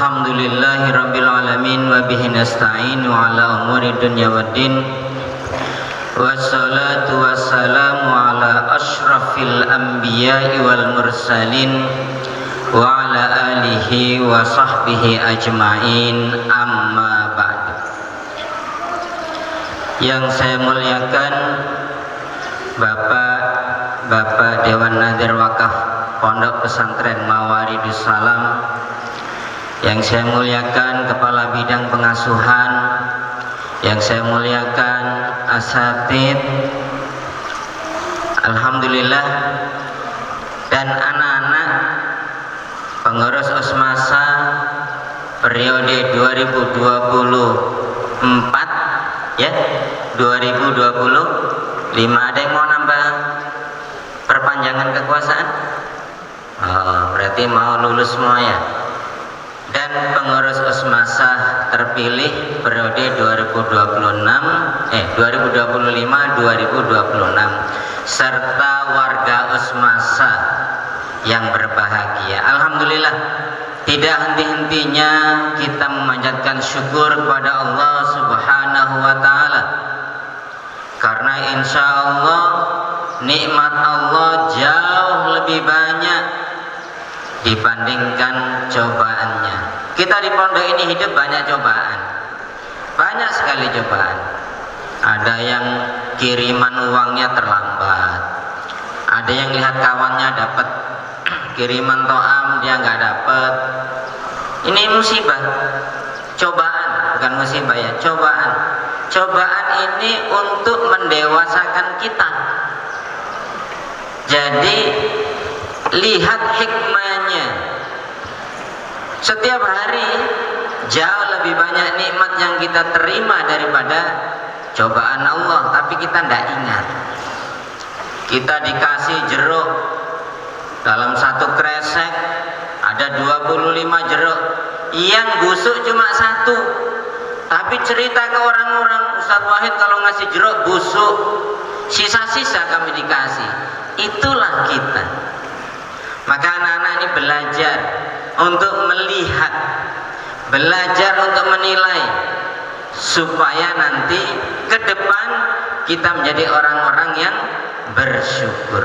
Alhamdulillahirabbil alamin wa bihi nasta'in wa ala umuri dunya waddin. Wassalatu wassalamu ala asyrafil anbiya'i wal mursalin wa ala alihi wa sahbihi ajma'in, amma ba'd. Yang saya muliakan Bapak Dewan Nadir Wakaf Pondok Pesantren Mawaridus Salam, yang saya muliakan Kepala Bidang Pengasuhan, yang saya muliakan asatid, alhamdulillah, dan anak-anak pengurus Osmasa periode 2024 ya, 2025. Ada yang mau nambah perpanjangan kekuasaan? Oh, berarti mau lulus semua ya. Dan pengurus Osmasa terpilih periode 2025-2026 serta warga Osmasa yang berbahagia. Alhamdulillah, tidak henti-hentinya kita memanjatkan syukur kepada Allah Subhanahu wa taala, karena insya Allah nikmat Allah jauh lebih banyak dibandingkan cobaannya. Kita di pondok ini hidup banyak cobaan, banyak sekali cobaan. Ada yang kiriman uangnya terlambat, ada yang lihat kawannya dapat kiriman to'am dia nggak dapat. Ini musibah, cobaan, bukan musibah ya, cobaan. Cobaan ini untuk mendewasakan kita. Jadi lihat hikmahnya. Setiap hari jauh lebih banyak nikmat yang kita terima daripada cobaan Allah, tapi kita tidak ingat. Kita dikasih jeruk dalam satu kresek ada 25 jeruk, yang busuk cuma satu, tapi cerita ke orang-orang, Ustadz Wahid kalau ngasih jeruk busuk, sisa-sisa kami dikasih. Itulah kita. Maka anak-anak ini belajar untuk melihat, belajar untuk menilai, supaya nanti ke depan kita menjadi orang-orang yang bersyukur.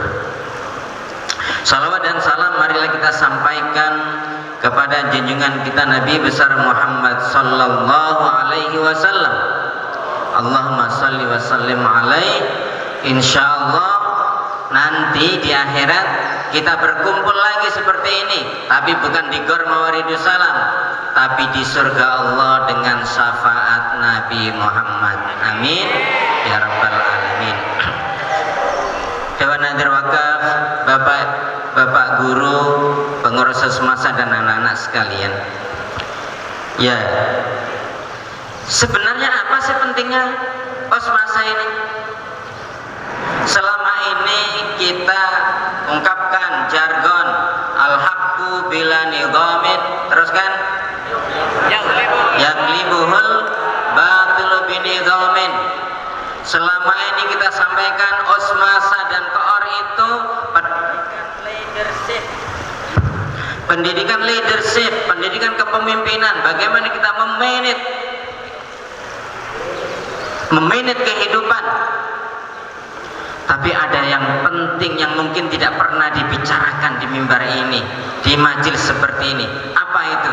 Salawat dan salam marilah kita sampaikan kepada junjungan kita Nabi besar Muhammad sallallahu alaihi wasallam. Allahumma salli wa sallim alaihi. Insyaallah nanti di akhirat kita berkumpul lagi seperti ini, tapi bukan di Gor Mawaridus Salam, tapi di surga Allah dengan syafaat Nabi Muhammad. Amin ya rabbal alamin. Dewan Nadir Wakaf, Bapak Guru, pengurus Osmasa dan anak-anak sekalian. Ya, sebenarnya apa sih pentingnya Osmasa ini? Selama ini kita ungkapkan jargon al-haqqu bila nidhamin, teruskan yaglibuhul batil binidhamin. Selama ini kita sampaikan Osmasa dan Koor itu pendidikan leadership, pendidikan kepemimpinan, bagaimana kita memanage kehidupan. Tapi ada yang penting yang mungkin tidak pernah dibicarakan di mimbar ini, di majelis seperti ini. Apa itu?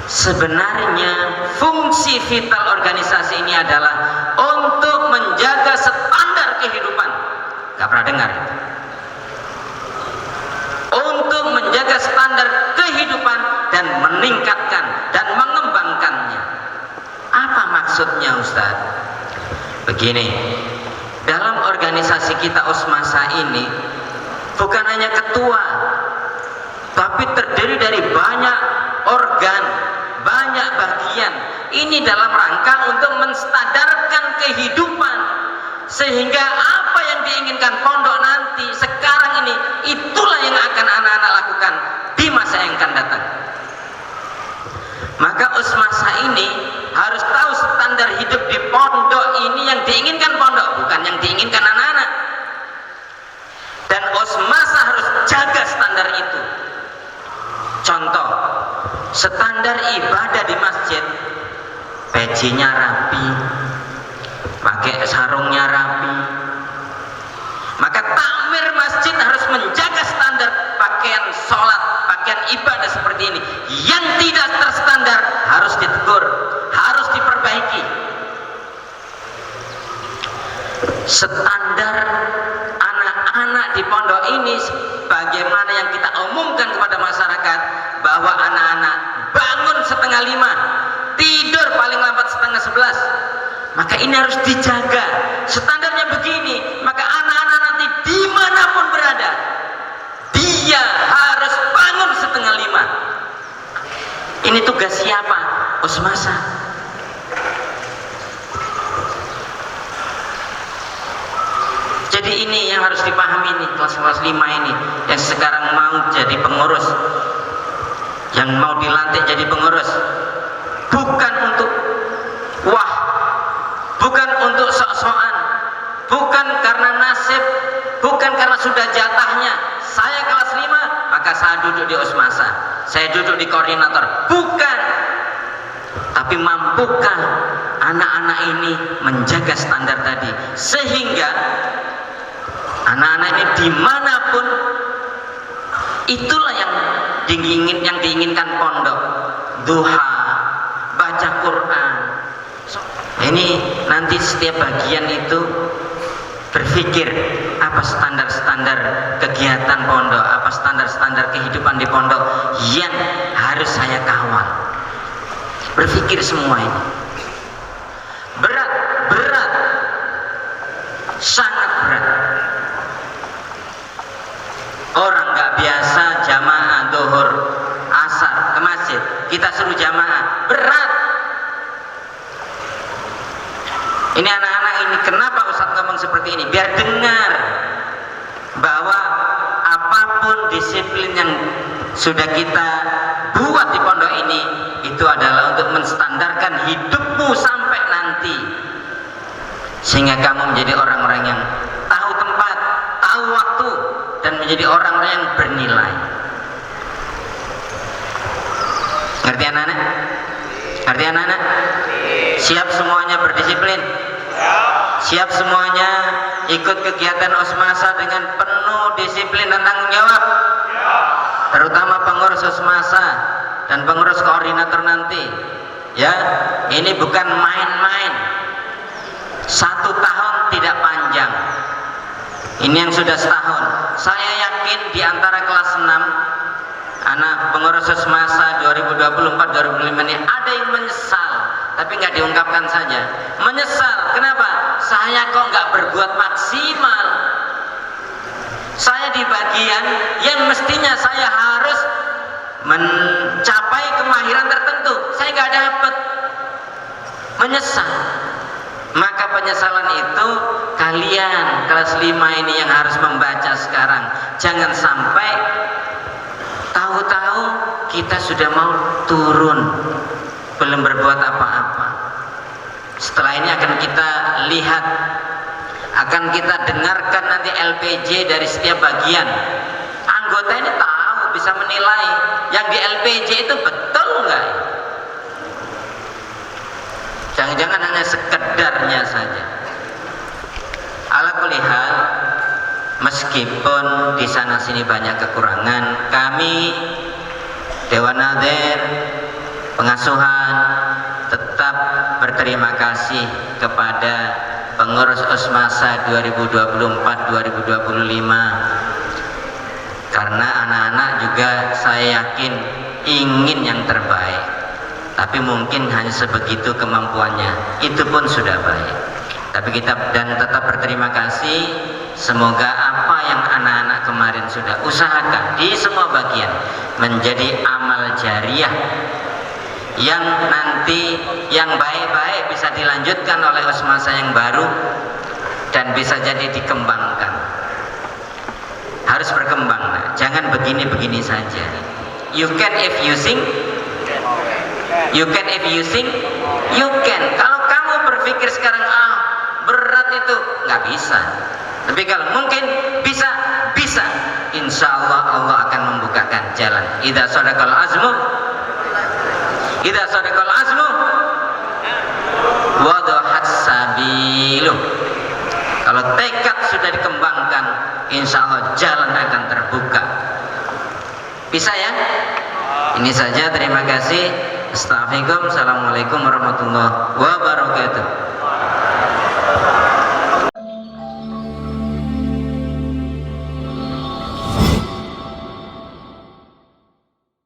Sebenarnya fungsi vital organisasi ini adalah untuk menjaga standar kehidupan. Gak pernah dengar itu? Untuk menjaga standar kehidupan dan meningkatkan dan mengembangkannya. Apa maksudnya, Ustaz? Begini, dalam organisasi kita Osmasa ini bukan hanya ketua, tapi terdiri dari banyak organ, banyak bagian. Ini dalam rangka untuk menstadarkan kehidupan, sehingga apa yang diinginkan pondok nanti sekarang ini, itulah yang akan anak-anak lakukan di masa yang akan datang. Maka Osmasa ini harus tahu standar hidup di pondok ini yang diinginkan pondok, bukan yang diinginkan anak-anak. Dan Osmasa harus jaga standar itu. Contoh, standar ibadah di masjid, pecinya rapi, pakai sarungnya rapi, maka takmir masjid harus menjaga standar pakaian sholat, pakaian ibadah seperti ini. Yang tidak terstandar harus ditegur, harus diperbaiki. Standar anak-anak di pondok ini bagaimana yang kita umumkan kepada masyarakat, bahwa anak-anak bangun 4:30, tidur paling lambat 10:30. Maka ini harus dijaga. Standarnya begini, maka anak-anak nanti dimanapun berada, dia harus bangun 4:30. Ini tugas siapa? Usmasa. Jadi ini yang harus dipahami nih, kelas-kelas 5 ini yang sekarang mau jadi pengurus, yang mau dilantik jadi pengurus, bukan untuk wah, bukan untuk sok-sokan, bukan karena nasib, bukan karena sudah jatahnya saya kelas 5 maka saya duduk di Usmasa, saya duduk di koordinator, bukan. Tapi mampukah anak-anak ini menjaga standar tadi, sehingga anak-anak ini dimanapun, itulah yang diinginkan pondok. Duha, baca Quran. Ini nanti setiap bagian itu berpikir apa standar-standar kegiatan pondok, apa standar-standar kehidupan di pondok yang harus saya kawal. Berpikir semua ini berat, sangat berat. Orang nggak biasa jamaah duhur asar ke masjid, kita suruh jamaah, berat. Ini anak-anak ini, kenapa Ustadz ngomong seperti ini? Biar dengar bahwa apapun disiplin yang sudah kita buat di pondok ini, itu adalah untuk menstandarkan hidupmu sampai nanti, sehingga kamu menjadi orang-orang yang tahu tempat, tahu waktu, dan menjadi orang-orang yang bernilai. Ngerti anak-anak? Ngerti anak-anak? Siap semuanya berdisiplin? Siap semuanya ikut kegiatan Usmasa dengan penuh disiplin dan tanggung jawab? Terutama pengurus Usmasa dan pengurus koordinator nanti. Ya, ini bukan main-main. 1 tahun tidak panjang. Ini yang sudah setahun. Saya yakin di antara kelas 6 anak pengurus Usmasa 2024-2025 ini ada yang menyesal, tapi nggak diungkapkan saja. Menyesal, kenapa? Saya kok nggak berbuat maksimal. Saya di bagian yang mestinya saya harus mencapai kemahiran tertentu, saya nggak dapat. Menyesal. Maka penyesalan itu kalian kelas 5 ini yang harus membaca sekarang. Jangan sampai tahu-tahu kita sudah mau turun, belum berbuat apa-apa. Setelah ini akan kita lihat, akan kita dengarkan nanti LPJ dari setiap bagian. Anggota ini tahu, bisa menilai yang di LPJ itu betul nggak. Jangan-jangan hanya sekedarnya saja. Ala kulli hal, meskipun di sana sini banyak kekurangan, kami Dewan Nadir Pengasuhan tetap berterima kasih kepada pengurus Usmasa 2024-2025, karena anak-anak juga saya yakin ingin yang terbaik. Tapi mungkin hanya sebegitu kemampuannya, itu pun sudah baik. Tapi kita dan tetap berterima kasih. Semoga apa yang anak-anak kemarin sudah usahakan di semua bagian menjadi amal jariah yang nanti yang baik-baik bisa dilanjutkan oleh Usmasa yang baru dan bisa jadi dikembangkan. Harus berkembang, jangan begini-begini saja. You can if you sing, you can if you sing, you can. Kalau kamu berpikir sekarang berat itu, nggak bisa. Tapi kalau mungkin bisa. Insya Allah Allah akan membukakan jalan. Idza sadaqal azmu Idza sadaqal azmu wadahat sabilu. Kalau tekad sudah dikembangkan, insya Allah jalan akan terbuka. Bisa ya? Ini saja, terima kasih. Assalamualaikum warahmatullahi wabarakatuh.